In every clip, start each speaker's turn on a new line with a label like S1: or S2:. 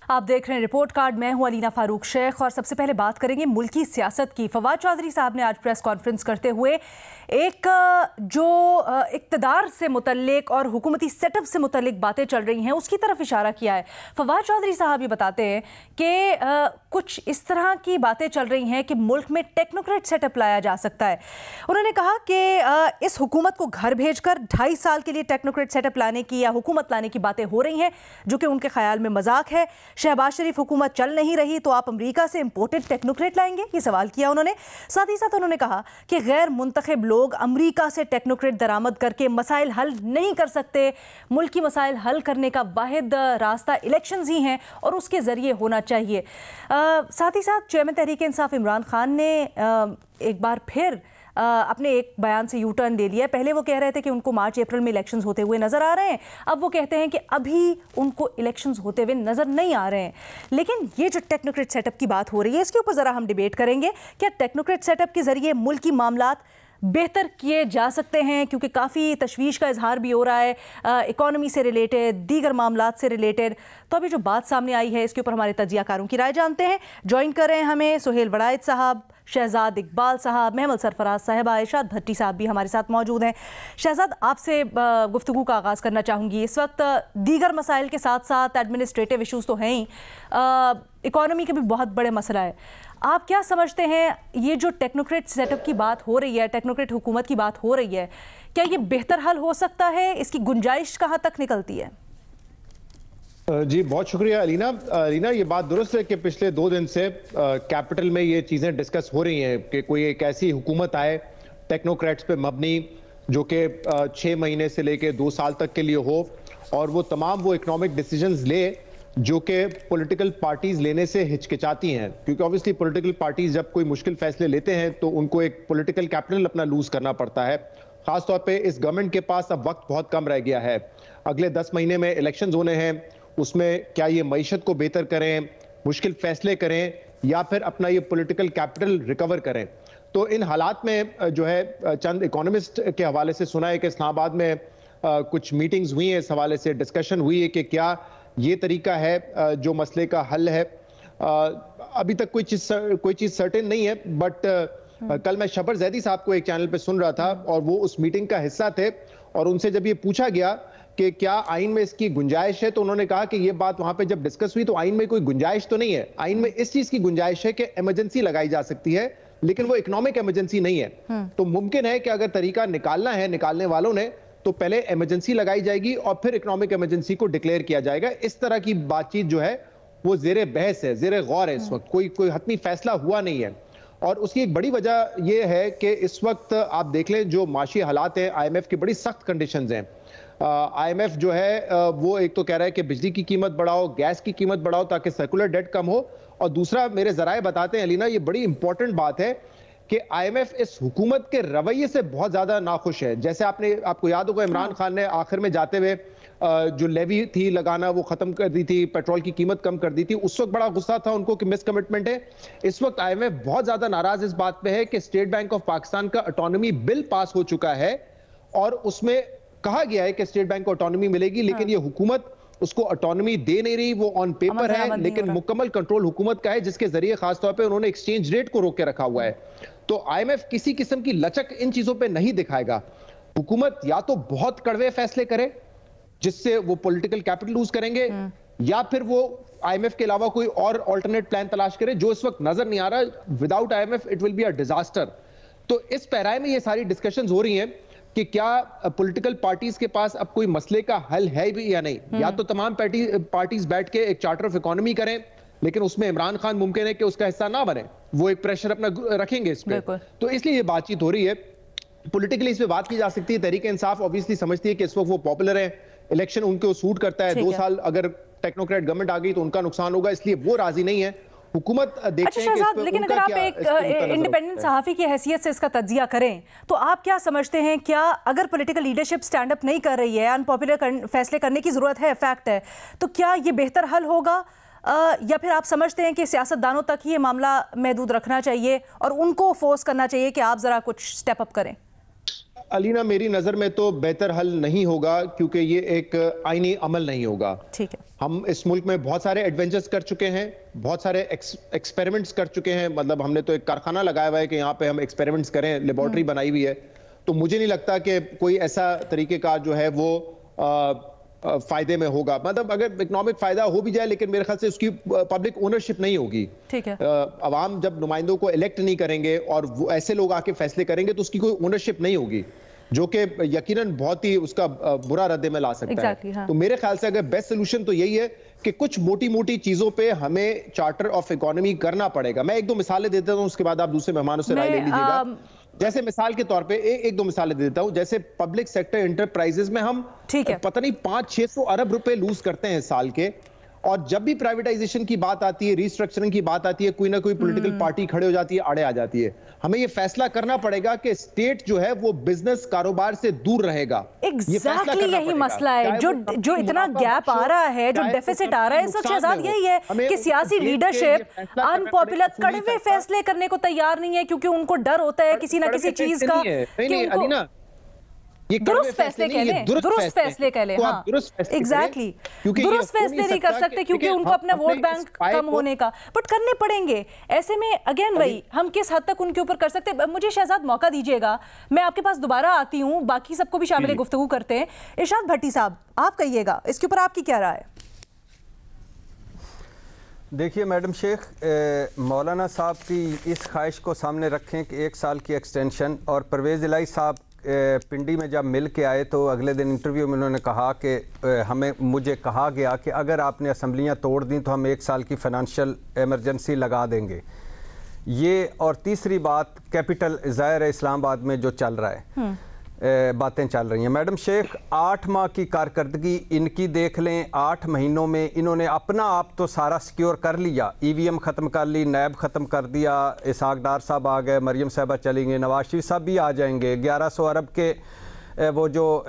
S1: आप देख रहे हैं रिपोर्ट कार्ड। मैं हूं अलीना फारूक शेख और सबसे पहले बात करेंगे मुल्की सियासत की। फवाद चौधरी साहब ने आज प्रेस कॉन्फ्रेंस करते हुए एक जो इक़्तिदार से मुतल्लिक और हुकूमती सेटअप से मुतल्लिक बातें चल रही हैं उसकी तरफ इशारा किया है। फवाद चौधरी साहब ये बताते हैं कि कुछ इस तरह की बातें चल रही हैं कि मुल्क में टेक्नोक्रेट सेटअप लाया जा सकता है। उन्होंने कहा कि इस हुकूमत को घर भेजकर 2.5 साल के लिए टेक्नोक्रेट सेटअप लाने की या हुकूमत लाने की बातें हो रही हैं, जो कि उनके ख्याल में मजाक है। शहबाज शरीफ हुकूमत चल नहीं रही तो आप अमेरिका से इंपोर्टेड टेक्नोक्रेट लाएंगे, ये सवाल किया उन्होंने। साथ ही साथ उन्होंने कहा कि गैर मुंतखब लोग अमेरिका से टेक्नोक्रेट दरामद करके मसाइल हल नहीं कर सकते। मुल्क की मसाइल हल करने का वाहिद रास्ता इलेक्शंस ही हैं और उसके जरिए होना चाहिए। साथ ही साथ चेयरमैन तहरीक इंसाफ इमरान खान ने एक बार फिर अपने एक बयान से यू टर्न ले लिया। पहले वो कह रहे थे कि उनको मार्च अप्रैल में इलेक्शंस होते हुए नजर आ रहे हैं, अब वो कहते हैं कि अभी उनको इलेक्शंस होते हुए नजर नहीं आ रहे हैं। लेकिन ये जो टेक्नोक्रेट सेटअप की बात हो रही है, इसके ऊपर ज़रा हम डिबेट करेंगे। क्या टेक्नोक्रेट सेटअप के जरिए मुल्क की मामलात बेहतर किए जा सकते हैं? क्योंकि काफ़ी तशवीश का इजहार भी हो रहा है इकॉनमी से रिलेटेड, दीगर मामलात से रिलेटेड। तो अभी जो बात सामने आई है इसके ऊपर हमारे तजियाकारों की राय जानते हैं। ज्वाइन कर रहे हैं हमें सुहेल वड़ाइद साहब, शहजाद इकबाल साहब, महमद सरफराज साहबा, इरशाद भट्टी साहब भी हमारे साथ मौजूद हैं। शहजाद, आपसे गुफ्तगू का आगाज़ करना चाहूँगी। इस वक्त दीगर मसाइल के साथ साथ एडमिनिस्ट्रेटिव इशूज़ तो हैं ही, इकॉनमी का भी बहुत बड़े मसला है। आप क्या समझते हैं, ये जो टेक्नोक्रेट सेटअप की बात हो रही है, टेक्नोक्रेट हुकूमत की बात हो रही है, क्या ये बेहतर हल हो सकता है? इसकी गुंजाइश कहाँ तक निकलती है?
S2: जी बहुत शुक्रिया अलीना, ये बात दुरुस्त है कि पिछले 2 दिन से कैपिटल में ये चीज़ें डिस्कस हो रही हैं कि कोई एक ऐसी हुकूमत आए टेक्नोक्रेट्स पे मबनी, जो कि 6 महीने से लेके 2 साल तक के लिए हो और वो तमाम वो इकोनॉमिक डिसीजंस ले जो कि पॉलिटिकल पार्टीज लेने से हिचकिचाती हैं। क्योंकि ऑब्वियसली पॉलिटिकल पार्टीज जब कोई मुश्किल फैसले लेते हैं तो उनको एक पॉलिटिकल कैपिटल अपना लूज करना पड़ता है। खासतौर पे इस गवर्नमेंट के पास अब वक्त बहुत कम रह गया है। अगले 10 महीने में इलेक्शंस होने हैं, उसमें क्या ये मईशत को बेहतर करें, मुश्किल फैसले करें या फिर अपना ये पॉलिटिकल कैपिटल रिकवर करें। तो इन हालात में जो है चंद इकोनॉमिस्ट के हवाले से सुना है कि इस्लामाबाद में कुछ मीटिंग्स हुई हैं, इस हवाले से डिस्कशन हुई है कि क्या ये तरीका है जो मसले का हल है। अभी तक कोई चीज़ सर्टेन नहीं है, बट कल मैं शबर जैदी साहब को एक चैनल पे सुन रहा था और वो उस मीटिंग का हिस्सा थे और उनसे जब ये पूछा गया कि क्या आइन में इसकी गुंजाइश है, तो उन्होंने कहा कि ये बात वहां पे जब डिस्कस हुई तो आइन में कोई गुंजाइश तो नहीं है। आइन में इस चीज की गुंजाइश है कि इमरजेंसी लगाई जा सकती है, लेकिन वो इकोनॉमिक इमरजेंसी नहीं है। तो मुमकिन है कि अगर तरीका निकालना है निकालने वालों ने, तो पहले इमरजेंसी लगाई जाएगी और फिर इकोनॉमिक इमरजेंसी को डिक्लेयर किया जाएगा। इस तरह की बातचीत जो है वो जेरे बहस है, जेरे गौर है। इस वक्त कोई हतमी फैसला हुआ नहीं है और उसकी एक बड़ी वजह यह है कि इस वक्त आप देख लें जो माशी हालात हैं, IMF की बड़ी सख्त कंडीशंस हैं। IMF जो है वो एक तो कह रहा है कि बिजली की कीमत बढ़ाओ, गैस की कीमत बढ़ाओ ताकि सर्कुलर डेट कम हो, और दूसरा मेरे जराए बताते हैं अलीना, ये बड़ी इंपॉर्टेंट बात है कि IMF इस हुकूमत के रवैये से बहुत ज्यादा नाखुश है। जैसे आपको याद होगा इमरान खान ने आखिर में जाते हुए जो लेवी थी लगाना वो खत्म कर दी थी, पेट्रोल की कीमत कम कर दी थी, उस वक्त बड़ा गुस्सा था उनको कि मिस कमिटमेंट है। इस वक्त IMF बहुत ज्यादा नाराज इस बात पे है कि स्टेट बैंक ऑफ पाकिस्तान का ऑटोनॉमी बिल पास हो चुका है और उसमें कहा गया है कि स्टेट बैंक को ऑटोनॉमी मिलेगी, लेकिन ये हुकूमत उसको ऑटोनॉमी दे नहीं रही। वो ऑन पेपर है लेकिन मुकम्मल कंट्रोल हुकूमत का है, जिसके जरिए खासतौर पे उन्होंने एक्सचेंज रेट को रोक के रखा हुआ है। तो IMF किसी किस्म की लचक इन चीजों पे नहीं दिखाएगा। हुकूमत या तो बहुत कड़वे फैसले करे जिससे वो पॉलिटिकल कैपिटल लूज करेंगे, या फिर वो IMF के अलावा कोई और ऑल्टरनेट प्लान तलाश करे, जो इस वक्त नजर नहीं आ रहा। Without IMF it will be a disaster. तो इस पैराए में ये सारी डिस्कशंस हो रही हैं कि क्या पॉलिटिकल पार्टीज के पास अब कोई मसले का हल है भी या नहीं। या तो तमाम पार्टीज बैठ के एक चार्टर ऑफ इकोनॉमी करें, लेकिन उसमें इमरान खान मुमकिन है कि उसका हिस्सा ना बने, वो एक प्रेशर अपना रखेंगे इस पे। तो इसलिए ये बातचीत हो रही है। पॉलिटिकली इस पे बात की जा सकती है। तहरीक इंसाफ ऑब्वियसली समझती है कि इस वक्त वो पॉपुलर है, इलेक्शन उनको सूट करता है। 2 साल अगर टेक्नोक्रेट गवर्नमेंट आ गई तो उनका नुकसान होगा, इसलिए वो राजी नहीं है। हुकूमत देखते हैं कि
S1: लेकिन अगर आप एक इंडिपेंडेंट सहाफी की हैसियत से इसका तज्जिया करें तो आप क्या समझते हैं, क्या अगर पॉलिटिकल लीडरशिप स्टैंड अप नहीं कर रही है, अनपॉपुलर फैसले करने की जरूरत है, फैक्ट है, तो क्या ये बेहतर हल होगा या फिर आप समझते हैं कि सियासतदानों तक ही ये मामला महदूद रखना चाहिए और उनको फोर्स करना चाहिए कि आप जरा कुछ स्टेप अप करें?
S2: अलीना, मेरी नजर में तो बेहतर हल नहीं होगा, क्योंकि ये एक आईनी अमल नहीं होगा।
S1: ठीक है,
S2: हम इस मुल्क में बहुत सारे एडवेंचर्स कर चुके हैं, बहुत सारे एक्सपेरिमेंट्स कर चुके हैं। मतलब हमने तो एक कारखाना लगाया हुआ है कि यहाँ पे हम एक्सपेरिमेंट्स करें, लेबोरेटरी बनाई हुई है। तो मुझे नहीं लगता कि कोई ऐसा तरीकेकार जो है वो फायदे में होगा। मतलब अगर इकोनॉमिक फायदा हो भी जाए, लेकिन मेरे ख्याल से उसकी पब्लिक ओनरशिप नहीं होगी।
S1: ठीक है,
S2: अवाम जब नुमाइंदों को इलेक्ट नहीं करेंगे और वो ऐसे लोग आके फैसले करेंगे तो उसकी कोई ओनरशिप नहीं होगी, जो कि यकीनन बहुत ही उसका बुरा रद्दे में ला सकता है।
S1: हाँ।
S2: तो मेरे ख्याल से अगर बेस्ट सोल्यूशन तो यही है कि कुछ मोटी मोटी चीजों पे हमें चार्टर ऑफ इकोनॉमी करना पड़ेगा। मैं एक दो मिसालें देता हूं, उसके बाद आप दूसरे मेहमानों से राय ले लीजिएगा। जैसे मिसाल के तौर पे एक दो मिसालें देता हूं। जैसे पब्लिक सेक्टर इंटरप्राइजेस में हम पता नहीं 500-600 अरब रुपए लूज करते हैं साल के, और जब भी प्राइवेटाइजेशन की बात आती है, रिस्ट्रक्चरिंग की बात आती है, कोई ना कोई पॉलिटिकल पार्टी खड़े हो जाती है, आड़े आ जाती है। हमें ये फैसला करना पड़ेगा कि स्टेट जो है वो बिजनेस कारोबार से दूर रहेगा।
S1: एग्जैक्टली यही मसला है, जो इतना गैप आ रहा है, जो डेफिसिट आ रहा है इस वक्त शहजाद, यही है कि सियासी लीडरशिप अनपॉपुलर कड़वे फैसले करने को तैयार नहीं है, क्योंकि उनको डर होता है किसी ना किसी चीज का।
S2: ये
S1: दुरुस्त फैसले कह लें, दुरुस्त फैसले कह लें, हाँ, एग्जैक्टली, दुरुस्त फैसले नहीं कर सकते क्योंकि उनको अपना वोट बैंक कम होने का, बट करने पड़ेंगे। ऐसे में अगेन वही, हम किस हद तक उनके ऊपर कर सकते हैं। मुझे शहजाद मौका दीजिएगा, मैं आपके पास दोबारा आती हूँ, बाकी सबको भी शामिल गुफ्तगू करते हैं। इरशाद भट्टी साहब, आप कहिएगा इसके ऊपर आपकी क्या राय है?
S3: देखिए मैडम शेख, मौलाना साहब की इस ख्वाहिश को सामने रखें कि 1 साल की एक्सटेंशन, और परवेज़ इलाही साहब पिंडी में जब मिल के आए तो अगले दिन इंटरव्यू में उन्होंने कहा कि मुझे कहा गया कि अगर आपने असम्बलियाँ तोड़ दी तो हम 1 साल की फाइनेंशियल इमरजेंसी लगा देंगे। ये और तीसरी बात, कैपिटल ज़ाहिर है इस्लामाबाद में जो चल रहा है, बातें चल रही हैं। मैडम शेख, 8 माह की कारकर्दगी इनकी देख लें, 8 महीनों में इन्होंने अपना आप तो सारा सिक्योर कर लिया। EVM ख़त्म कर ली, नैब ख़त्म कर दिया, इसहाक डार साहब आ गए, मरियम साहबा चली गई, नवाज शरीफ साहब भी आ जाएंगे, 1100 अरब के वो जो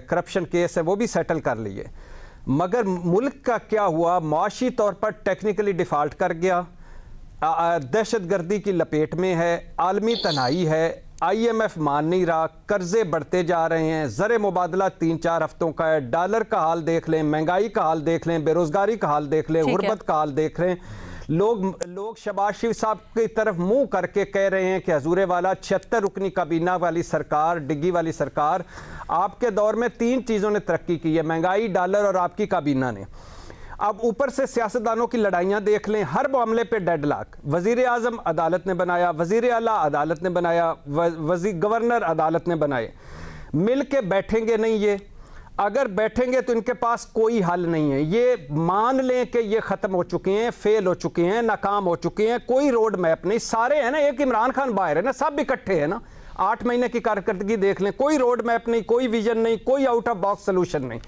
S3: करप्शन केस है वो भी सेटल कर लिए। मगर मुल्क का क्या हुआ? माशी तौर पर टेक्निकली डिफ़ाल्ट कर गया, दहशत गर्दी की लपेट में है, आलमी तनाई है, IMF मान नहीं रहा, कर्जे बढ़ते जा रहे हैं, ज़र मुबादला 3-4 हफ्तों का है, डॉलर का हाल देख लें, महंगाई का हाल देख लें, बेरोज़गारी का हाल देख लें, गुर्बत का हाल देख लें। लोग शहबाज शरीफ साहब की तरफ मुंह करके कह रहे हैं कि हजूरे वाला 76 रुकनी काबीना वाली सरकार, डिग्गी वाली सरकार, आपके दौर में 3 चीज़ों ने तरक्की की है, महंगाई, डॉलर और आपकी काबीना ने। अब ऊपर से सियासतदानों की लड़ाइयाँ देख लें, हर मामले पे डेडलॉक। वज़ीर आज़म अदालत ने बनाया, वज़ीर आला अदालत ने बनाया, गवर्नर अदालत ने बनाए, मिल के बैठेंगे नहीं ये। अगर बैठेंगे तो इनके पास कोई हल नहीं है। ये मान लें कि ये ख़त्म हो चुके हैं, फेल हो चुके हैं, नाकाम हो चुके हैं, कोई रोड मैप नहीं। सारे हैं ना, एक इमरान खान बाहर है ना, सब इकट्ठे हैं ना। 8 महीने की कारकर्दगी देख लें, कोई रोड मैप नहीं, कोई विजन नहीं, कोई आउट ऑफ बॉक्स सोल्यूशन नहीं।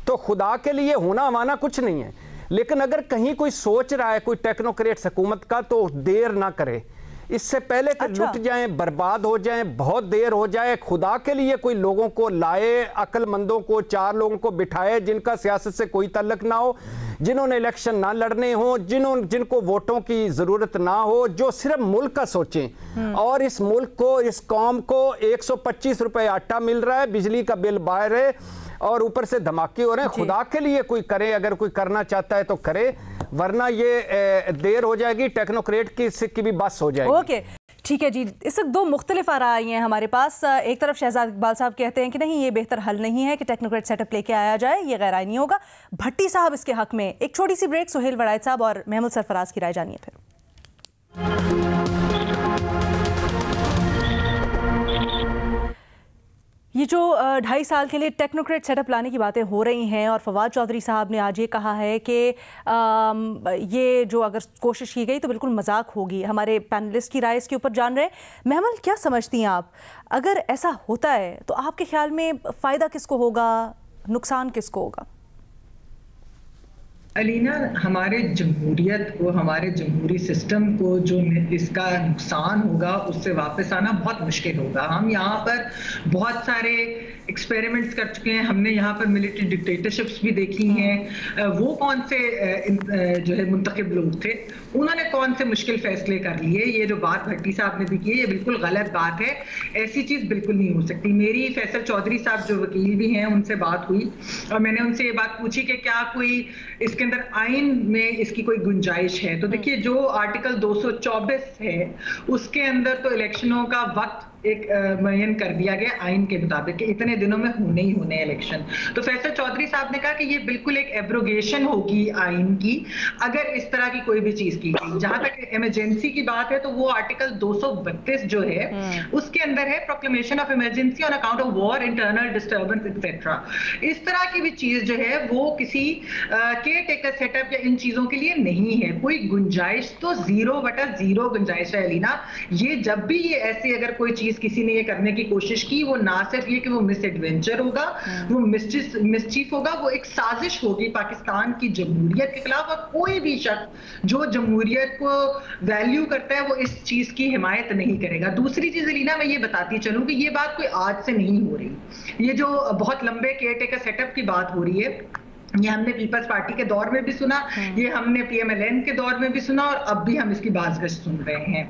S3: तो खुदा के लिए होना हमाना कुछ नहीं है। लेकिन अगर कहीं कोई सोच रहा है कोई टेक्नोक्रेट हुकूमत का, तो देर ना करे, इससे पहले कि लुट जाएं, बर्बाद हो जाएं, बहुत देर हो जाए। खुदा के लिए कोई लोगों को लाए, अक्लमंदों को, 4 लोगों को बिठाए जिनका सियासत से कोई तल्लक ना हो, जिन्होंने इलेक्शन ना लड़ने हो, जिनको वोटों की ज़रूरत ना हो, जो सिर्फ मुल्क का सोचें। और इस मुल्क को, इस कौम को 125 रुपये आटा मिल रहा है, बिजली का बिल बाहर है, और ऊपर से धमाके हो रहे हैं। खुदा के लिए कोई करे, अगर कोई करना चाहता है तो करे, वरना ये देर हो जाएगी, टेक्नोक्रेट की भी बस हो जाएगी।
S1: ओके, ठीक है जी। इस वक्त 2 मुख्तलिफ आरा आई हैं हमारे पास। एक तरफ शहजाद इकबाल साहब कहते हैं कि नहीं, ये बेहतर हल नहीं है कि टेक्नोक्रेट सेटअप लेके आया जाए, ये गैर आईनी होगा। भट्टी साहब इसके हक में। एक छोटी सी ब्रेक, सुहेल वड़ाइद साहब और महमूद सरफराज की राय जानिए फिर। ये जो 2.5 साल के लिए टेक्नोक्रेट सेटअप लाने की बातें हो रही हैं, और फवाद चौधरी साहब ने आज ये कहा है कि ये जो अगर कोशिश की गई तो बिल्कुल मजाक होगी। हमारे पैनलिस्ट की राय इसके ऊपर जान रहे हैं। महमल, क्या समझती हैं आप, अगर ऐसा होता है तो आपके ख्याल में फ़ायदा किसको होगा, नुकसान किसको होगा?
S4: अलीना, हमारे जमहूरियत को, हमारे जमहूरी सिस्टम को जो इसका नुकसान होगा उससे वापस आना बहुत मुश्किल होगा। हम यहाँ पर बहुत सारे एक्सपेरिमेंट्स कर चुके हैं, हमने यहाँ पर मिलिट्री डिक्टेटरशिप्स भी देखी हैं। वो कौन से जो है मुंतखब लोग थे, उन्होंने कौन से मुश्किल फैसले कर लिए। ये जो बात भट्टी साहब ने भी की है, ये बिल्कुल गलत बात है, ऐसी चीज बिल्कुल नहीं हो सकती। मेरी फैसल चौधरी साहब जो वकील भी हैं उनसे बात हुई और मैंने उनसे ये बात पूछी कि क्या कोई इसके अंदर आइन में इसकी कोई गुंजाइश है। तो देखिए, जो आर्टिकल 224 है उसके अंदर तो इलेक्शनों का वक्त एक मुयन कर दिया गया आइन के मुताबिक कि इतने दिनों में होने ही होने इलेक्शन। तो फैसल चौधरी साहब ने कहा कि ये बिल्कुल एक एब्रोगेशन होगी आइन की अगर इस तरह की कोई भी चीज की गई। जहां तक इमरजेंसी की बात है तो वो आर्टिकल 232 जो है उसके अंदर है proclamation of emergency on account of war, internal disturbance etcetera. इस तरह की भी चीज जो है वो किसी केयर टेकर सेटअप या इन चीजों के लिए नहीं है। कोई गुंजाइश तो 0/0 गुंजाइश है अलीना। ये जब भी ये ऐसी अगर कोई चीज किसी ने ये करने की कोशिश की, वो ना सिर्फ ये कि वो मिस एडवेंचर होगा, वो मिसचीफ होगा, वो एक साजिश होगी पाकिस्तान की जमहूरियत के खिलाफ। और कोई भी शख्स जो जमहूरियत को वैल्यू करता है वो इस चीज की हिमायत नहीं करेगा। दूसरी चीज अलीना, मैं ये बताती चलूं कि ये बात कोई आज से नहीं हो रही। ये जो बहुत लंबे केयरटेकर सेटअप की बात हो रही है, ये हमने पीपल्स पार्टी के दौर में भी सुना, ये हमने PMLN के दौर में भी सुना और अब भी हम इसकी बाज़गश्त सुन रहे हैं।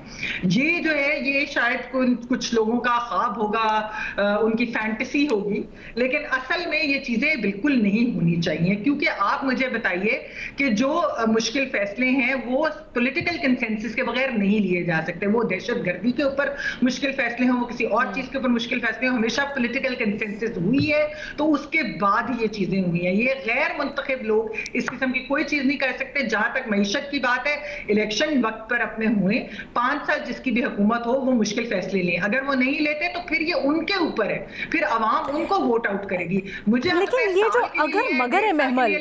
S4: ये जो है ये शायद कुछ लोगों का ख्वाब होगा, उनकी फैंटेसी होगी, लेकिन असल में ये चीजें बिल्कुल नहीं होनी चाहिए। क्योंकि आप मुझे बताइए कि जो मुश्किल फैसले हैं वो पॉलिटिकल कंसेंसस के बगैर नहीं लिए जा सकते। वो दहशतगर्दी के ऊपर मुश्किल फैसले हों, वो किसी और चीज के ऊपर मुश्किल फैसले हों, हमेशा पॉलिटिकल कंसेंसस हुई है तो उसके बाद ही ये चीजें हुई हैं। ये गैर मुंतखब लोग इस किस्म की कोई चीज नहीं कर सकते। जहां तक मईशत की बात है, इलेक्शन वक्त पर अपने हुए, 5 साल जिसकी भी हुकूमत हो वो मुश्किल फैसले लें। अगर वो नहीं लेते तो फिर ये उनके ऊपर है, फिर अवाम उनको वोट आउट करेगी। मुझे
S1: लेकिन ये जो अगर मगर है महमल,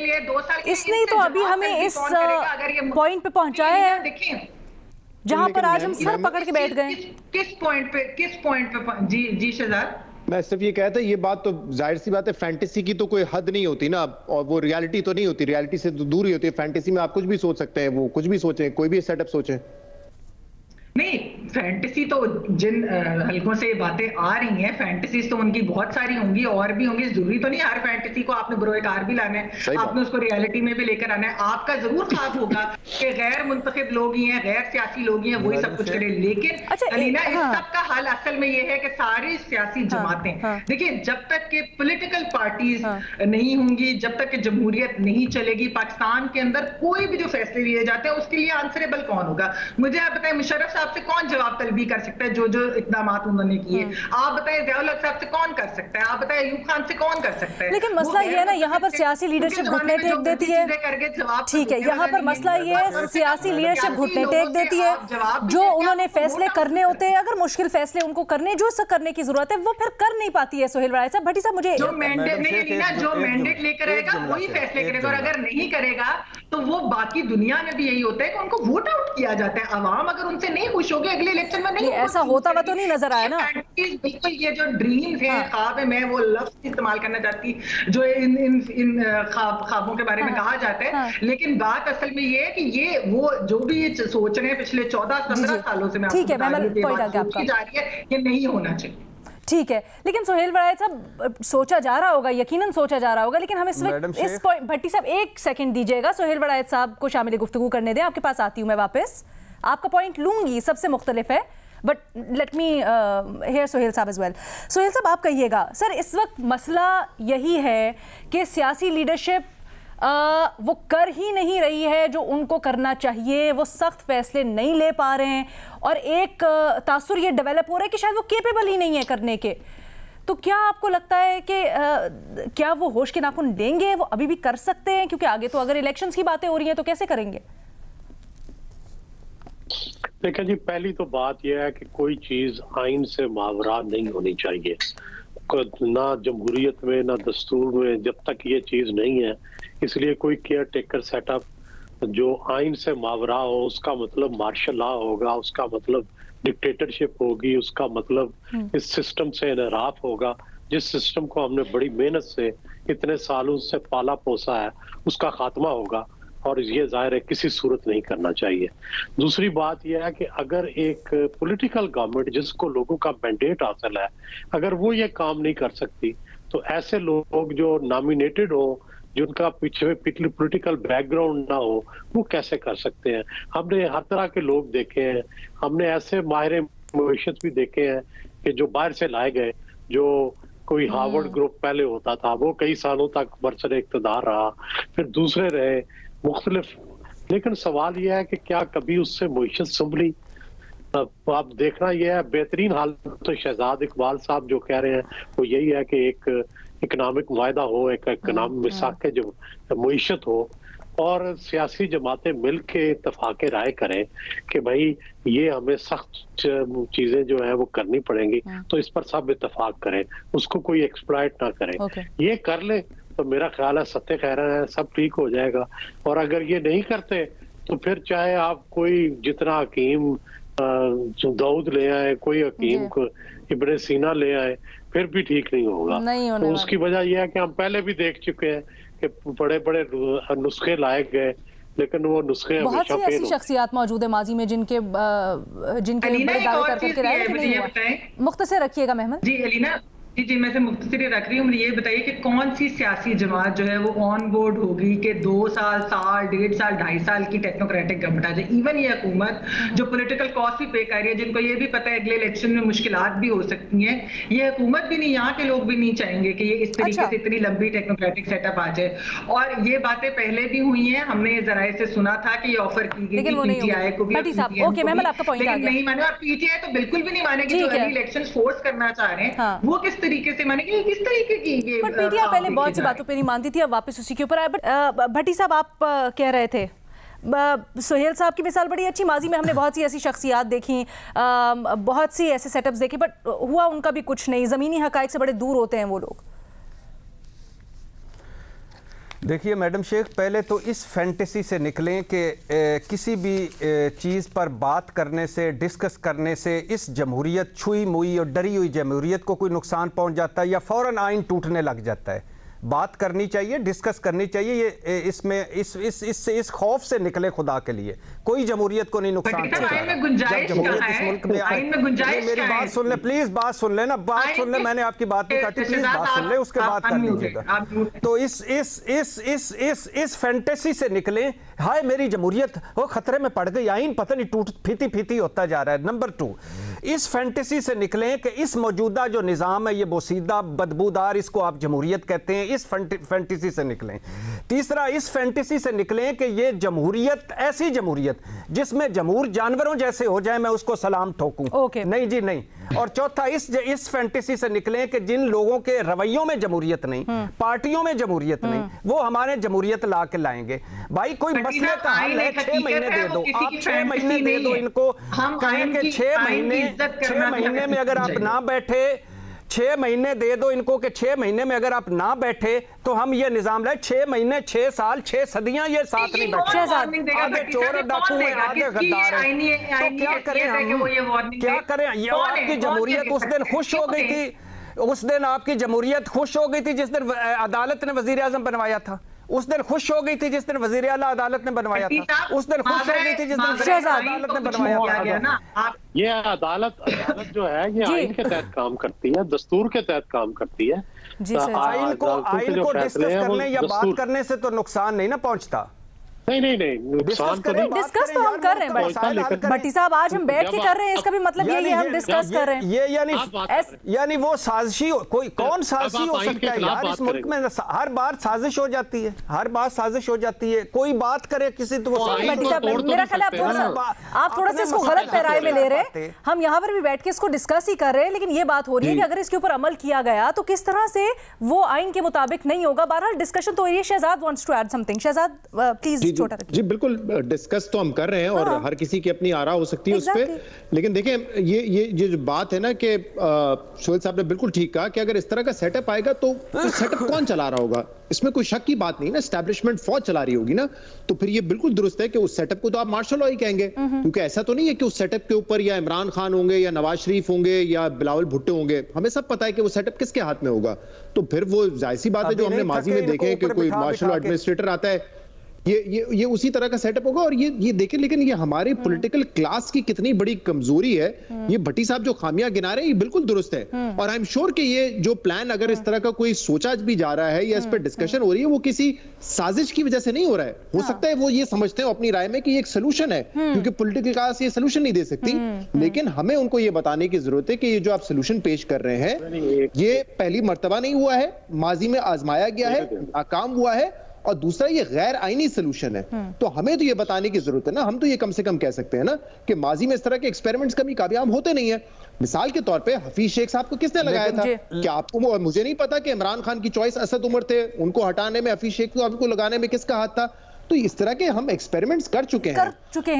S1: इसने तो अभी हमें इस पॉइंट पे पहुंचाया है, देखिए जहां पर आज हम सर पकड़ के बैठ गए।
S4: किस पॉइंट पे जी शहजाद,
S2: मैं सिर्फ ये कहता, ये बात तो जाहिर सी बात है, फैंटेसी की तो कोई हद नहीं होती ना, और वो रियलिटी तो नहीं होती, रियलिटी से तो दूर ही होती है। फैंटेसी में आप कुछ भी सोच सकते हैं, वो कुछ भी सोचें, कोई भी सेटअप सोचें।
S4: नहीं, फैंटेसी तो जिन हलकों से ये बातें आ रही हैं, फैंटेसीज तो उनकी बहुत सारी होंगी और भी होंगी। जरूरी तो नहीं हर फैंटेसी को आपने बरोएकार भी लाना है, आपने उसको रियलिटी में भी लेकर आना है। आपका जरूर ख्वाब होगा कि गैर मुंतखब लोग ही हैं, गैर सियासी लोग ही हैं, वही सब कुछ करें। लेकिन अलीना, इस सब का हाल असल में ये है कि सारी सियासी जमातें, देखिए जब तक के पॉलिटिकल पार्टीज नहीं होंगी, जब तक कि जमहूरियत नहीं चलेगी पाकिस्तान के अंदर, कोई भी जो फैसले लिए जाते हैं उसके लिए आंसरेबल कौन होगा? मुझे आप बताएं, मुशर्रफ साहब से कौन जवाब तलबी कर सकता है जो इकदाम उन्होंने किए? आप बताएं ज़ियाउल हक साहब से कौन कर सकता है? आप बताएं अयूब खान से कौन कर सकता है?
S1: लेकिन मसला ये है ना, यहाँ पर सियासी लीडरशिप घुटने टेक देती है। ठीक है, यहाँ पर मसला ये है, सियासी लीडरशिप घुटने टेक देती है। जो उन्होंने फैसले करने होते हैं, अगर मुश्किल फैसले उनको करने जो करने की जरूरत है वो फिर कर नहीं पाती है। सोहेल वड़ाई साहब, भट्टी साहब, मुझे
S4: जो मैंडेट लेकर आएगा वही फैसले करेगा, और अगर नहीं करेगा तो वो बाकी दुनिया में भी यही होता है कि उनको वोट आउट किया जाता है। अवाम अगर उनसे नहीं खुश होगी अगले इलेक्शन में नहीं,
S1: ऐसा होता हुआ तो नहीं नजर आया ना।
S4: बिल्कुल, ये जो ड्रीम्स हैं, ख्वाब है, मैं वो लफ्ज इस्तेमाल करना चाहती जो इन ख्वाबों के बारे में कहा जाता है, लेकिन बात असल में ये है कि ये वो जो भी ये सोच रहे हैं पिछले 14-15 सालों से, मैं आपको बता रही हूं, जा रही है, ये नहीं होना चाहिए।
S1: ठीक है, लेकिन सोहेल वड़ाई साहब, सोचा जा रहा होगा, यकीनन सोचा जा रहा होगा, लेकिन हम इस वक्त इस पॉइंट, भट्टी साहब एक सेकंड दीजिएगा, सोहेल वड़ाई साहब को शामिल गुफ्तगू करने दें। आपके पास आती हूँ मैं वापस, आपका पॉइंट लूंगी, सबसे मुख्तलिफ है, but let me here Sohail साहब एज वेल। सोहेल साहब, आप कहिएगा, सर इस वक्त मसला यही है कि सियासी लीडरशिप वो कर ही नहीं रही है जो उनको करना चाहिए, वो सख्त फैसले नहीं ले पा रहे हैं, और एक तासुर ये डेवलप हो रहा है कि शायद वो केपेबल ही नहीं है करने के। तो क्या आपको लगता है कि क्या वो होश के नाखून देंगे, वो अभी भी कर सकते हैं? क्योंकि आगे तो अगर इलेक्शंस की बातें हो रही हैं तो कैसे करेंगे?
S5: देखिए जी, पहली तो बात यह है कि कोई चीज आइन से मावरा नहीं होनी चाहिए, ना जमहूरियत में ना दस्तूर में, जब तक ये चीज नहीं है। इसलिए कोई केयर टेकर सेटअप जो आइन से मावरा हो, उसका मतलब मार्शल लॉ होगा, उसका मतलब डिक्टेटरशिप होगी, उसका मतलब इस सिस्टम से इनहराफ होगा, जिस सिस्टम को हमने बड़ी मेहनत से इतने सालों से पाला पोसा है, उसका खात्मा होगा, और ये जाहिर है किसी सूरत नहीं करना चाहिए। दूसरी बात यह है कि अगर एक पॉलिटिकल गवर्नमेंट जिसको लोगों का मैंडेट हासिल है, अगर वो ये काम नहीं कर सकती, तो ऐसे लोग जो नॉमिनेटेड हो जिनका पीछे पॉलिटिकल बैकग्राउंड ना हो, वो कैसे कर सकते हैं? हमने हर तरह के लोग देखे हैं, हमने ऐसे माहिर मईशत भी देखे हैं कि जो बाहर से लाए गए, जो कोई हार्वर्ड ग्रुप पहले होता था, वो कई सालों तक बरसर इक़्तिदार रहा, फिर दूसरे रहे मुख्तलिफ। लेकिन सवाल यह है कि क्या कभी उससे मईशत संभली? आप देखना यह है, बेहतरीन हाल तो शहजाद इकबाल साहब जो कह रहे हैं वो यही है कि एक इकनॉमिक मुआहदा हो, एक इकनॉमिक मिसाक जो मईशत हो, और सियासी जमातें मिल के इत्तफाक राय करें कि भाई ये हमें सख्त चीजें जो है वो करनी पड़ेंगी, तो इस पर सब इत्तफाक करें, उसको कोई एक्सप्लॉइट ना करें। ये कर ले तो मेरा ख्याल है सत्य कह रहे हैं, सब ठीक हो जाएगा। और अगर ये नहीं करते तो फिर चाहे आप कोई जितना हकीम दाऊद ले आए, कोई हकीम को इब्ने सीना ले आए, फिर भी ठीक नहीं होगा। तो उसकी वजह यह है कि हम पहले भी देख चुके हैं कि बड़े बड़े नुस्खे लाए गए, लेकिन वो नुस्खे
S1: बहुत सी ऐसी शख्सियात मौजूद है माजी में जिनके बड़े दावे करके रहे, लेकिन नहीं हुआ। मुख्तसर रखिएगा मेहमान
S4: जी। अलीना जी, मैं से मुख्तसर रख रही हूँ। मुझे ये बताइए कि कौन सी सियासी जमात जो है वो ऑन बोर्ड होगी कि 2 साल, 1.5 साल, 2.5 साल की टेक्नोक्रेटिक गवर्नमेंट आ जाए। इवन ये हुकूमत जो पॉलिटिकल कॉस्ट भी पे कर रही है, जिनको ये भी पता है अगले इलेक्शन में मुश्किलात भी हो सकती हैं, ये हुकूमत भी नहीं, यहाँ के लोग भी नहीं चाहेंगे कि ये इस तरीके से इतनी लंबी टेक्नोक्रेटिक सेटअप आ जाए। और ये बातें पहले भी हुई हैं, हमने ये जराये से सुना था कि ये ऑफर की गई पीटीआई को भी, लेकिन नहीं माने। और पीटीआई तो बिल्कुल भी नहीं माने कि जो इलेक्शन फोर्स करना चाह रहे हैं वो किस तरीके से मानेंगे, किस तरीके की ये।
S1: बट पीटीआई पहले बहुत सी बातों पे नहीं मानती थी, अब वापस उसी के ऊपर आए। बट भट्टी साहब, आप कह रहे थे सुहेल साहब की मिसाल बड़ी अच्छी, माजी में हमने बहुत सी ऐसी शख्सियात देखी, बहुत सी ऐसे सेटअप्स देखे, बट हुआ उनका भी कुछ नहीं। ज़मीनी हक़ाइक़ से बड़े दूर होते हैं वो लोग।
S3: देखिए मैडम शेख, पहले तो इस फैंटेसी से निकलें कि किसी भी चीज़ पर बात करने से, डिस्कस करने से इस जमहूरियत, छुई मुई और डरी हुई जमहूरियत को कोई नुकसान पहुंच जाता है या फ़ौरन आइन टूटने लग जाता है। बात करनी चाहिए, डिस्कस करनी चाहिए। ये इसमें इस खौफ से निकले खुदा के लिए, कोई जमहूरियत को नहीं नुकसान पहुंचाएगा। जमहूरियत इस मुल्क में, मेरी बात सुन ले प्लीज, बात सुन ले ना, बात सुन ले, मैंने आपकी बात नहीं काटी, प्लीज बात सुन ले, उसके बाद कर लीजिएगा। तो इस फैंटेसी से निकले, हाय मेरी जमहूरियत वो खतरे में पड़ गई, आइन पता नहीं टूट फीती होता जा रहा है। नंबर 2, इस फैंटेसी से निकलें कि इस मौजूदा जो निज़ाम है ये बोसीदा बदबूदार, इसको आप जमहूरियत कहते हैं, इस फैंटेसी से निकलें। तीसरा, इस फैंटेसी से निकलें कि ये जमहूरियत, ऐसी जमहूरियत जिसमें जमहूर जानवरों जैसे हो जाए, मैं उसको सलाम ठोकूं, नहीं जी नहीं। और चौथा, इस फैंटेसी से निकलें कि जिन लोगों के रवैयों में जमहूरियत नहीं, पार्टियों में जमहूरियत नहीं, वो हमारे जमहूरियत ला के लाएंगे। भाई कोई मसले का हल है, 6 महीने दे दो, आप 6 महीने दे दो इनको, कहें कि 6 महीने में अगर आप ना बैठे, 6 महीने दे दो इनको कि 6 महीने में अगर आप ना बैठे तो हम ये निजाम लाए। 6 महीने, 6 साल, 6 सदियां ये साथ नहीं बैठे। आगे चोर डाकू है, आगे गद्दार है, तो क्या करें हम, क्या करें? ये आपकी जमहूरियत उस दिन खुश हो गई थी, उस दिन आपकी जमहूरियत खुश हो गई थी जिस दिन अदालत ने वजीर आजम बनवाया था, उस दिन खुश हो गई थी जिस दिन वजीर आला अदालत ने बनवाया था, उस दिन खुश हो गई थी जिस दिन अदालत ने बनवाया था।
S5: ये अदालत जो है ये आइन के तहत काम करती है, दस्तूर के तहत काम करती है।
S3: आइन को डिस्कस करने या बात करने से तो नुकसान नहीं ना पहुंचता।
S5: नहीं नुकसान तो नहीं,
S1: डिस्कस तो हम कर रहे हैं भट्टी साहब, आज हम बैठ के कर रहे हैं, इसका भी मतलब यही है हम डिस्कस कर रहे हैं।
S3: ये यानी वो साजिशी, कोई कौन साजिशी हो सकता है यार इस मुल्क में? हर बार साजिश हो जाती है, हर बार साजिश हो जाती है, कोई बात करे किसी तो
S1: भट्टी साहब, मेरा ख्याल है आप थोड़ा सा इसको गलत पैराए में ले रहे हैं। हम यहाँ पर भी बैठ के इसको डिस्कस ही कर रहे हैं, लेकिन ये बात हो रही है कि अगर इसके ऊपर अमल किया गया तो किस तरह से वो आइन के मुताबिक नहीं होगा। बहरहाल डिस्कशन तो ये। Shahzad wants to add something. Shahzad please.
S2: जी बिल्कुल, डिस्कस तो हम कर रहे हैं और हर किसी की अपनी आरा हो सकती है उस पे। लेकिन देखें, ये जो बात है ना कि सोहेल साहब ने बिल्कुल ठीक कहा कि अगर इस तरह का सेटअप आएगा तो सेटअप कौन चला रहा होगा, इसमें कोई शक की बात नहीं ना। एस्टैब्लिशमेंट फौज चला रही होगी ना, तो फिर ये बिल्कुल दुरुस्त है कि उस सेटअप को तो आप मार्शल लॉ ही कहेंगे, क्योंकि ऐसा तो नहीं है कि उस सेटअप के ऊपर या इमरान खान होंगे या नवाज शरीफ होंगे या बिलावल भुट्टो होंगे। हमें सब पता है कि वो सेटअप किसके हाथ में होगा। तो फिर वो जायज़ सी बात है जो हमने माजी में देखे कि कोई मार्शल लॉ एडमिनिस्ट्रेटर आता है, ये उसी तरह का सेटअप होगा। और ये देखिए, लेकिन ये हमारे पॉलिटिकल क्लास की कितनी बड़ी कमजोरी है। ये भट्टी साहब जो खामियां गिना रहे हैं, ये बिल्कुल दुरुस्त है। और आई एम श्योर कि ये जो प्लान अगर इस तरह का कोई सोचा भी जा रहा है या इस पर डिस्कशन हो रही है, वो किसी साजिश की वजह से नहीं हो रहा है। हो सकता है वो ये समझते हो अपनी राय में कि ये एक सोल्यूशन है, क्योंकि पॉलिटिकल क्लास ये सोल्यूशन नहीं दे सकती। लेकिन हमें उनको ये बताने की जरूरत है कि ये जो आप सोल्यूशन पेश कर रहे हैं, ये पहली मर्तबा नहीं हुआ है, माजी में आजमाया गया है, नाकाम हुआ है। और दूसरा, ये गैर आईनी सोल्यूशन है। तो हमें तो ये बताने की जरूरत है ना, हम तो ये कम से कम कह सकते हैं ना कि माजी में इस तरह के एक्सपेरिमेंट्स कभी कामयाब होते नहीं है। मिसाल के तौर पे हफीज शेख साहब को किसने लगाया था? क्या आपको, मुझे नहीं पता कि इमरान खान की चॉइस असद उमर थे, उनको हटाने में हफीज शेख को लगाने में किसका हाथ था? तो इस तरह के हम एक्सपेरिमेंट्स कर चुके हैं।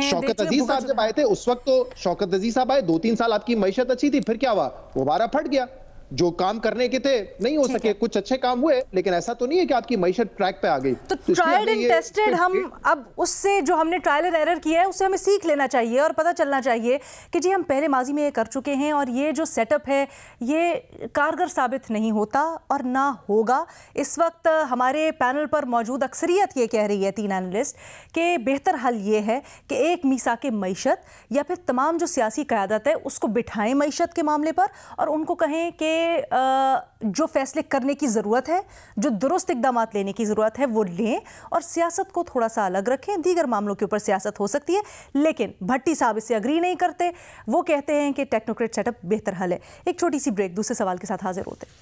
S2: शौकत अजीज साहब जब आए थे उस वक्त तो शौकत अजीज साहब आए, 2-3 साल आपकी मईशत अच्छी थी, फिर क्या हुआ? दोबारा फट गया। जो काम करने के थे नहीं हो सके, कुछ अच्छे काम हुए, लेकिन ऐसा तो नहीं है कि आपकी मईशत ट्रैक पे आ गई।
S1: तो ट्राइड एंड टेस्टेड, हम अब उससे जो हमने ट्रायल एंड एरर किया है उससे हमें सीख लेना चाहिए और पता चलना चाहिए कि जी हम पहले माजी में ये कर चुके हैं और ये जो सेटअप है ये कारगर साबित नहीं होता और ना होगा। इस वक्त हमारे पैनल पर मौजूद अक्सरियत ये कह रही है, 3 एनालिस्ट, कि बेहतर हल ये है कि एक मीसाके मईशत या फिर तमाम जो सियासी क़यादत है उसको बिठाएं मईशत के मामले पर और उनको कहें कि जो फैसले करने की ज़रूरत है, जो दुरुस्त इक़दाम लेने की ज़रूरत है वो लें और सियासत को थोड़ा सा अलग रखें। दीगर मामलों के ऊपर सियासत हो सकती है, लेकिन भट्टी साहब इससे अग्री नहीं करते। वो कहते हैं कि टेक्नोक्रेट सेटअप बेहतर हल है। एक छोटी सी ब्रेक, दूसरे सवाल के साथ हाजिर होते हैं।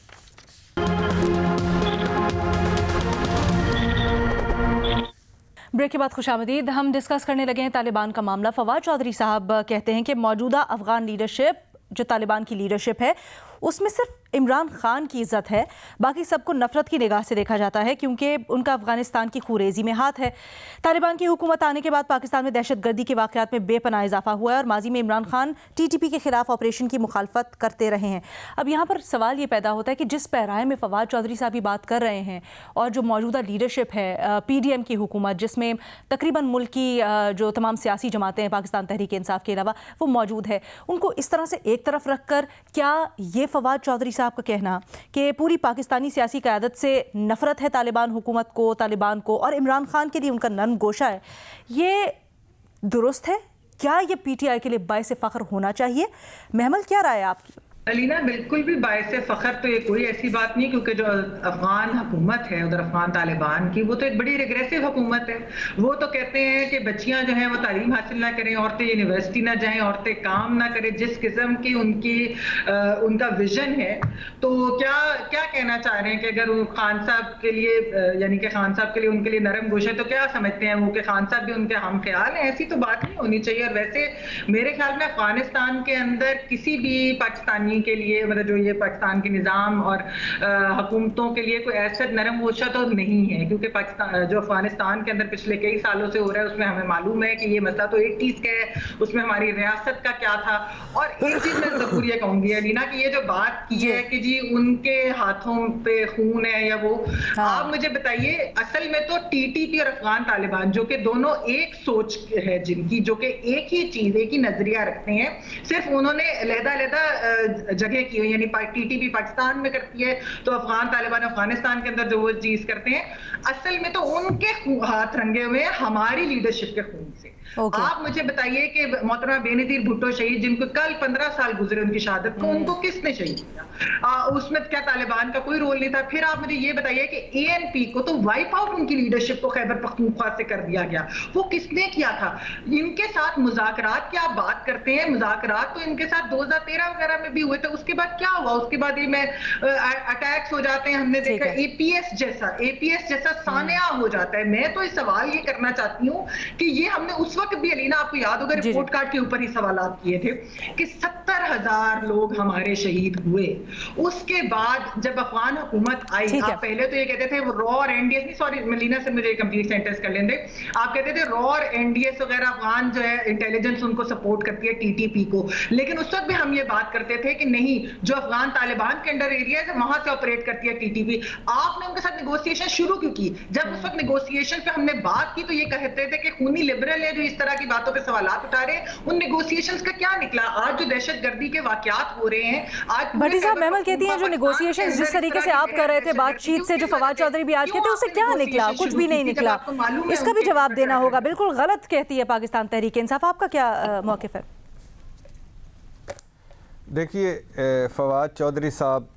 S1: ब्रेक के बाद खुशामदीद। हम डिस्कस करने लगे हैं तालिबान का मामला। फवाद चौधरी साहब कहते हैं कि मौजूदा अफगान लीडरशिप, जो तालिबान की लीडरशिप है, उसमें सिर्फ इमरान खान की इज्जत है, बाकी सबको नफरत की निगाह से देखा जाता है क्योंकि उनका अफगानिस्तान की खुरेजी में हाथ है। तालिबान की हुकूमत आने के बाद पाकिस्तान में दहशतगर्दी के वाक़यात में बेपनाह इजाफा हुआ है और माजी में इमरान खान TTP के खिलाफ ऑपरेशन की मुखालफत करते रहे हैं। अब यहाँ पर सवाल ये पैदा होता है कि जिस पैराए में फवाद चौधरी साहब बात कर रहे हैं और जो मौजूदा लीडरशिप है PDM की हुकूमत, जिसमें तकरीबन मुल्क की जो तमाम सियासी जमातें हैं पाकिस्तान तहरीक इंसाफ के अलावा वो मौजूद है, उनको इस तरह से एक तरफ रख कर क्या ये फवाद चौधरी साहब का कहना कि पूरी पाकिस्तानी सियासी क़यादत से नफरत है तालिबान हुकूमत को, तालिबान को, और इमरान खान के लिए उनका नर्म गोशा है, ये दुरुस्त है? क्या ये PTI के लिए बाइस फ़ख्र होना चाहिए? महमल, क्या राय है आपकी?
S4: अलीना, बिल्कुल भी बायस फ़ख्र तो ये कोई ऐसी बात नहीं, क्योंकि जो अफगान हुकूमत है उधर अफगान तालिबान की, वो तो एक बड़ी रिग्रेसिव हुकूमत है। वो तो कहते हैं कि बच्चियां जो हैं वो तालीम हासिल ना करें, औरतें यूनिवर्सिटी ना जाएं, औरतें काम ना करें, जिस किस्म की उनका विजन है। तो क्या कहना चाह रहे हैं कि अगर खान साहब के लिए, यानी कि खान साहब के लिए उनके लिए नरम गोश है, तो क्या समझते हैं वो कि खान साहब भी उनके हम ख्याल हैं? ऐसी तो बात नहीं होनी चाहिए। और वैसे मेरे ख्याल में अफगानिस्तान के अंदर किसी भी पाकिस्तानी के लिए, मतलब जो ये पाकिस्तान के निज़ाम और हुकूमतों के लिए कोई ऐसा नरम गोशा तो नहीं है, क्योंकि पाकिस्तान जो अफगानिस्तान के अंदर पिछले कई सालों से हो रहा है उसमें हमें मालूम है कि ये मसला तो 80s का है, उसमें हमारी रियासत का क्या था। और एक चीज मैं जरूर ये कहूंगी अलीना कि ये जो बात की है कि जी उनके हाथों पे खून है या वो, आप मुझे बताइए, असल में तो TTP और अफगान तालिबान जो कि दोनों एक सोच है जिनकी, जो कि एक ही चीज, एक ही नजरिया रखते हैं, सिर्फ उन्होंने अलग-अलग जगह की हुई, यानी TTP पाकिस्तान में करती है तो अफगान तालिबान अफगानिस्तान के अंदर जो वो चीज करते हैं, असल में तो उनके हाथ रंगे हुए हैं हमारी लीडरशिप के खून से। आप मुझे बताइए कि मोहतरमा बेनजीर भुट्टो शहीद, जिनको कल 15 साल गुजरे उनकी शहादत को, उनको किसने शहीद किया? उसमें क्या तालिबान का कोई रोल नहीं था? फिर आप मुझे ये बताइए कि ANP को तो वाइप आउट उनकी लीडरशिप को खैबर पख्तूनख्वा से कर दिया गया, वो किसने किया था? इनके साथ मुज़ाकरात की आप बात करते हैं, मुज़ाकरात तो इनके साथ 2013 वगैरह में भी हुए थे। उसके बाद क्या हुआ? उसके बाद ये अटैक्स हो जाते हैं, हमने देखा APS जैसा सानिया हो जाता है। मैं तो ये सवाल ये करना चाहती हूँ कि ये हमने उस वक्त भी, अलीना आपको याद होगा, रिपोर्ट कार्ड के ऊपर ही सवालात किए थे कि 70,000 लोग हमारे शहीद हुए। उसके बाद जब अफगान हुकूमत आई, आप पहले तो ये कहते थे वो रॉ और NDS नहीं, सॉरी मलीना से मुझे कंप्लीट सेंटेंस कर लेंगे, आप कहते थे रॉ और NDS वगैरह अफगान जो है इंटेलिजेंस उनको सपोर्ट करती है TTP को, लेकिन उस वक्त भी हम ये बात करते थे कि नहीं, जो अफगान तालिबान के अंडर एरिया है वहां से ऑपरेट करती है टीटीपी। आपने उनके साथ नेगोशिएशन शुरू क्यों की? जब उस वक्त नेगोशिएशन पे हमने बात की तो ये कहते थे कि खूनी लिबरल है जो इस तरह की बातों पे सवालात उठा रहे हैं। उन नेगोशिएशंस का क्या निकला? आज जो दहशतगर्दी के वाकयात हो रहे हैं, आज
S1: भट्टी साहब महमल कहती हैं जो नेगोशिएशन जिस तरीके से आप कर रहे थे बातचीत से, जो फवाद चौधरी भी आज कहते हैं उससे क्या निकला? कुछ भी नहीं निकला। इसका भी जवाब देना होगा। बिल्कुल गलत कहती है पाकिस्तान तहरीक इंसाफ। आपका क्या मौक़िफ़ है?
S3: देखिए, फवाद चौधरी साहब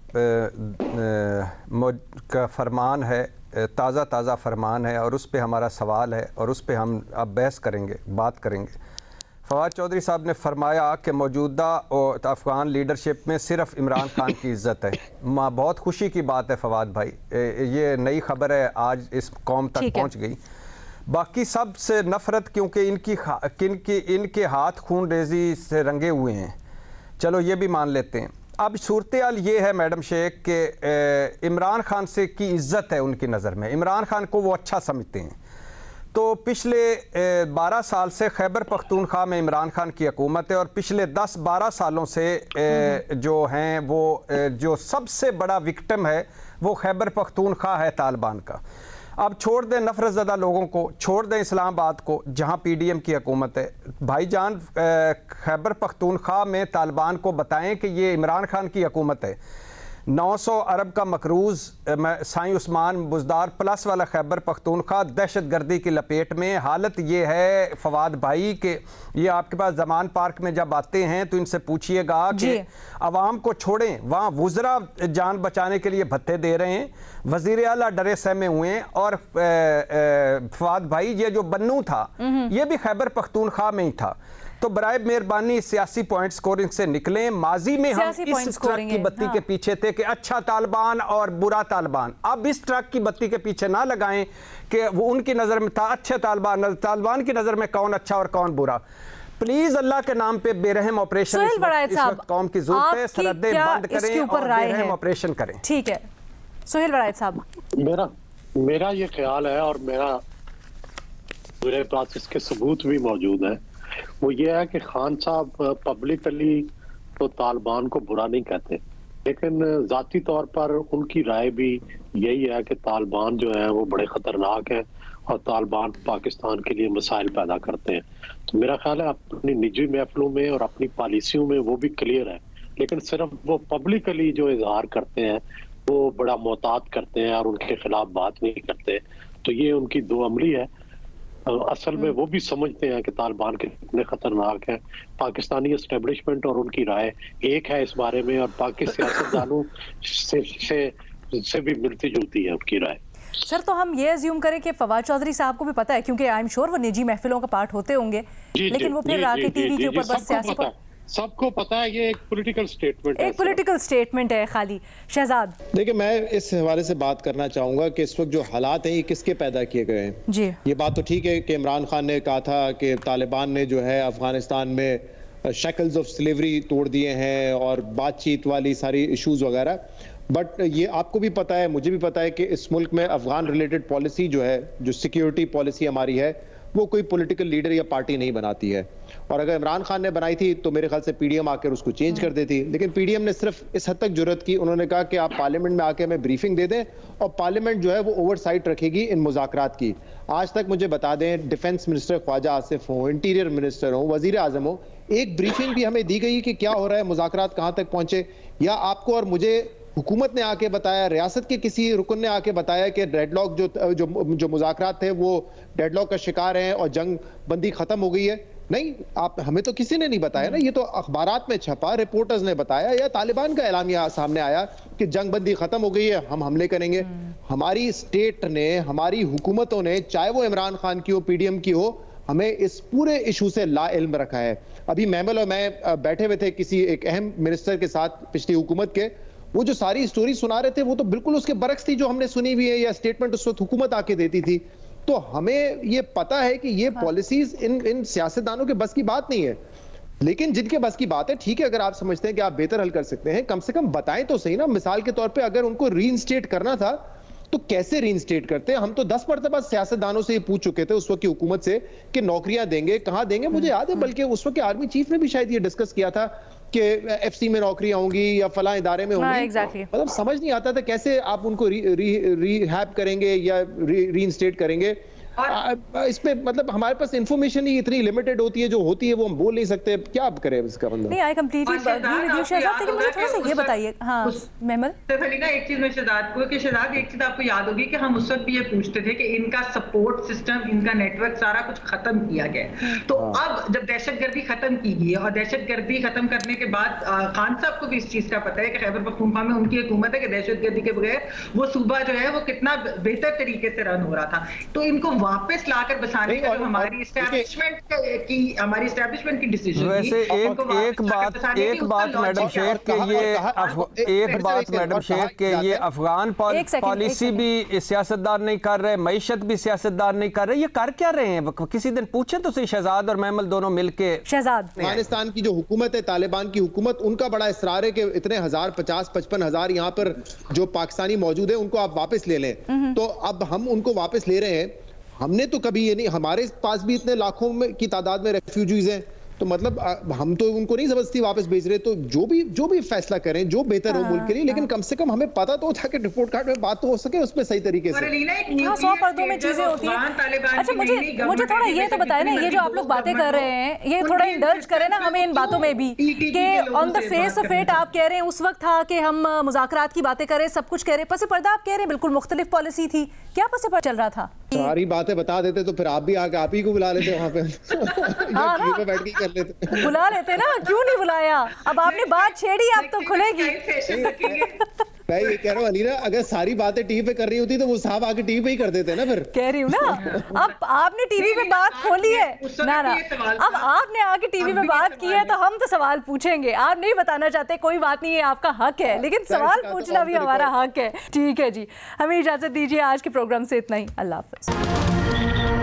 S3: का फरमान है, ताज़ा फरमान है और उस पे हमारा सवाल है और उस पे हम अब बहस करेंगे, बात करेंगे। फवाद चौधरी साहब ने फरमाया कि मौजूदा अफ़गान लीडरशिप में सिर्फ इमरान खान की इज़्ज़त है। बहुत खुशी की बात है फवाद भाई, ये नई खबर है, आज इस कौम तक पहुँच गई। बाकी सब से नफ़रत क्योंकि इनके हाथ खून रेजी से रंगे हुए हैं, चलो ये भी मान लेते हैं। अब सूरत हाल ये है मैडम शेख कि इमरान खान से की इज़्ज़त है उनकी नज़र में, इमरान खान को वो अच्छा समझते हैं। तो पिछले 12 साल से खैबर पख्तूनख्वा में इमरान खान की हुकूमत है और पिछले 10-12 सालों से जो हैं वो जो सबसे बड़ा विक्टिम है वो खैबर पख्तूनख्वा है तालिबान का। अब छोड़ दें नफरत ज़दा लोगों को, छोड़ दें इस्लामाबाद को जहां पीडीएम की हुकूमत है। भाईजान खैबर पख्तूनख्वा में तालिबान को बताएं कि ये इमरान खान की हुकूमत है। 900 अरब का मकरूज़ साईं उस्मान बुज़दार प्लस वाला खैबर पख्तूनख्वा दहशतगर्दी की लपेट में। हालत ये है फवाद भाई कि ये आपके पास जमान पार्क में जब आते हैं तो इनसे पूछिएगा कि अवाम को छोड़ें, वहाँ वुज़रा जान बचाने के लिए भत्ते दे रहे हैं, वज़ीर आला डरे सहमे हुए हैं। और फवाद भाई ये जो बन्नू था ये भी खैबर पख्तूनख्वा में ही था। तो बराए मेहरबानी सियासी पॉइंट स्कोरिंग से निकलें। माजी में हम इस ट्रक की बत्ती के पीछे थे कि अच्छा तालिबान और बुरा तालिबान। अब इस ट्रक की बत्ती के पीछे ना लगाएं कि वो उनकी नज़र में था अच्छे तालिबान, तालिबान की नज़र में कौन अच्छा और कौन बुरा। प्लीज अल्लाह के नाम पे बेरहम ऑपरेशन इस वक्त कौम की जरूरत है। सरहदें बंद करें और बेरहम ऑपरेशन करें।
S1: ठीक है सुहेल वरायत साहब।
S5: मेरा ये ख्याल है और मेरे पास इसके सबूत भी मौजूद है। वो ये है कि खान साहब पब्लिकली तो तालिबान को बुरा नहीं कहते, लेकिन जाती तौर पर उनकी राय भी यही है कि तालिबान जो है वो बड़े खतरनाक है और तालिबान पाकिस्तान के लिए मसाइल पैदा करते हैं। तो मेरा ख्याल है अपनी निजी महफिलों में और अपनी पॉलिसियों में वो भी क्लियर है, लेकिन सिर्फ वो पब्लिकली जो इजहार करते हैं वो बड़ा मोहतात करते हैं और उनके खिलाफ बात नहीं करते। तो ये उनकी दो अमली है। असल में वो भी समझते हैं कि तालिबान कितने खतरनाक हैं। पाकिस्तानी एस्टेब्लिशमेंट और उनकी राय एक है इस बारे में, और बाकी सियासतदानों से भी मिलती जुलती है उनकी राय।
S1: सर तो हम ये अज्यूम करें कि फवाद चौधरी साहब को भी पता है, क्योंकि आई एम श्योर वो निजी महफिलों का पार्ट होते होंगे, लेकिन वो फिर आके टीवी के ऊपर बस सियासी
S5: सबको पता है ये एक पॉलिटिकल स्टेटमेंट है,
S1: एक पॉलिटिकल स्टेटमेंट है खाली। शहजाद
S2: देखिए, मैं इस हवाले से बात करना चाहूंगा कि इस वक्त जो हालात हैं ये किसके पैदा किए गए हैं।
S1: जी
S2: ये बात तो ठीक है कि इमरान खान ने कहा था कि तालिबान ने जो है अफगानिस्तान में शक्ल्स ऑफ स्लेवरी तोड़ दिए हैं और बातचीत वाली सारी इश्यूज वगैरह, बट ये आपको भी पता है, मुझे भी पता है कि इस मुल्क में अफगान रिलेटेड पॉलिसी जो है, जो सिक्योरिटी पॉलिसी हमारी है, वो कोई पॉलिटिकल लीडर या पार्टी नहीं बनाती है। और अगर इमरान खान ने बनाई थी तो मेरे ख्याल से पीडीएम आकर उसको चेंज कर देती, लेकिन पीडीएम ने सिर्फ इस हद तक जुर्रत की, उन्होंने कहा कि आप पार्लियामेंट में आके हमें ब्रीफिंग दे दें और पार्लियामेंट जो है वो ओवरसाइट रखेगी इन मुज़ाकरात की। आज तक मुझे बता दें, डिफेंस मिनिस्टर ख्वाजा आसिफ हो, इंटीरियर मिनिस्टर हो, वजीर आजम हो, एक ब्रीफिंग भी हमें दी गई कि क्या हो रहा है, मुज़ाकरात कहाँ तक पहुंचे, या आपको और मुझे हुकूमत ने आके बताया, रियासत के किसी रुकन ने आके बताया कि डेडलॉक जो मुज़ाकरात थे वो डेडलॉक का शिकार हैं और जंग बंदी खत्म हो गई है? नहीं, आप हमें तो किसी ने नहीं बताया ना, ये तो अखबारात में छपा, रिपोर्टर्स ने बताया या तालिबान का ऐलानिया सामने आया कि जंग बंदी खत्म हो गई है, हम हमले करेंगे। हमारी स्टेट ने, हमारी हुकूमतों ने, चाहे वो इमरान खान की हो, पीडीएम की हो, हमें इस पूरे इशू से ला इल्म रखा है। अभी महमल और मैं बैठे हुए थे किसी एक अहम मिनिस्टर के साथ पिछली हुकूमत के, वो जो सारी स्टोरी सुना रहे थे वो तो बिल्कुल उसके बरक्स थी जो हमने सुनी हुई है या स्टेटमेंट उस वक्त हुकूमत आके देती थी। तो हमें ये पता है कि ये पॉलिसीज इन सियासतदानों के बस की बात नहीं है, लेकिन जिनके बस की बात है, ठीक है, अगर आप समझते हैं कि आप बेहतर हल कर सकते हैं, कम से कम बताएं तो सही ना। मिसाल के तौर पे अगर उनको रीइंस्टेट करना था तो कैसे रीइंस्टेट करते हैं? हम तो 10 मरतबा सियासतदानों से ये पूछ चुके थे उस वक्त की हुकूमत से कि नौकरियां देंगे, कहां देंगे। मुझे याद है बल्कि उस वक्त के आर्मी चीफ ने भी शायद ये डिस्कस किया था कि एफसी में नौकरियां होंगी या फला इदारे में होंगी।
S1: exactly.
S2: मतलब समझ नहीं आता था कैसे आप उनको रिहैब करेंगे या रीइंस्टेट करेंगे। इसमें मतलब हमारे पास इंफॉर्मेशन ही इतनी लिमिटेड होती है, जो होती है वो हम बोल नहीं सकते, क्या आप करें इसका मतलब।
S1: नहीं, I completely agree with you Shahzad, लेकिन मुझे थोड़ा सा ये बताइए। हाँ मेमल,
S4: ना एक चीज मैं शहजाद को, कि शहजाद एक चीज आपको याद होगी कि हम उस वक्त भी ये पूछते थे कि इनका सपोर्ट सिस्टम, इनका नेटवर्क सारा कुछ खत्म किया गया। तो अब जब दहशतगर्दी खत्म की गई और दहशतगर्दी खत्म करने के बाद खान साहब को भी इस चीज का पता है कि खैबर पख्तूनख्वा में उनकी हुकूमत है कि दहशतगर्दी के बगैर वो सूबा जो है वो कितना बेहतर तरीके से रन हो रहा था। तो इनको वापस लाकर बसाने का जो हमारी एस्टैब्लिशमेंट की डिसीजन।
S3: वैसे एक बात मैडम शेख के ये अफगान पॉलिसी भी सियासतदार नहीं कर रहे, मईशत भी सियासतदार नहीं कर रहे, ये कर क्या रहे हैं? किसी दिन पूछे तो सही शहजाद और महमल दोनों मिलके।
S1: शहजाद,
S2: अफगानिस्तान की जो हुकूमत है, तालिबान की हुकूमत, उनका बड़ा इसरार है कि इतने 50-55 यहाँ पर जो पाकिस्तानी मौजूद है उनको आप वापस ले लें। तो अब हम उनको वापस ले रहे हैं। हमने तो कभी ये नहीं, हमारे पास भी इतने लाखों में की तादाद में रेफ्यूजीज हैं, तो मतलब हम तो उनको नहीं जबरदस्ती वापस भेज रहे। तो जो भी फैसला करें जो बेहतर हो मुल्क के लिए, लेकिन कम से कम हमें पता तो था कि रिपोर्ट कार्ड में बात तो हो सके उसमें सही तरीके से।
S1: 100 पर्दों में चीजें होती हैं। अच्छा मुझे थोड़ा ये तो बताए ना, ये जो आप लोग बातें कर रहे हैं ये थोड़ा इंडल्ज करें ना हमें इन बातों में भी, कि on the face of it आप कह रहे हैं उस वक्त था कि हम मुज़ाकरात की बातें करें, सब कुछ कह रहे हैं, पसे पर्दा आप कह रहे हैं बिल्कुल मुख्तलिफ पॉलिसी थी। क्या पसे पर्दा चल रहा था?
S2: सारी बातें बता देते तो फिर आप भी आके आप ही को बुला लेते वहां पे बैठ के कर लेते,
S1: बुला लेते ना, क्यों नहीं बुलाया? अब आपने बात छेड़ी, अब तो खुलेगी।
S2: मैं ये कह रहा हूँ अलीना, अगर सारी बातें टीवी पे कर रही होती तो वो साहब आके टीवी पे ही कर देते ना। फिर कह
S1: रही हूँ ना, अब आपने टीवी पे बात खोली है ना, अब आपने आके टीवी पे बात की है तो हम तो सवाल पूछेंगे। आप नहीं बताना चाहते, कोई बात नहीं है, आपका हक है, लेकिन सवाल पूछना भी हमारा हक है। ठीक है जी, हमें इजाजत दीजिए, आज के प्रोग्राम से इतना ही। अल्लाह हाफ़िज़।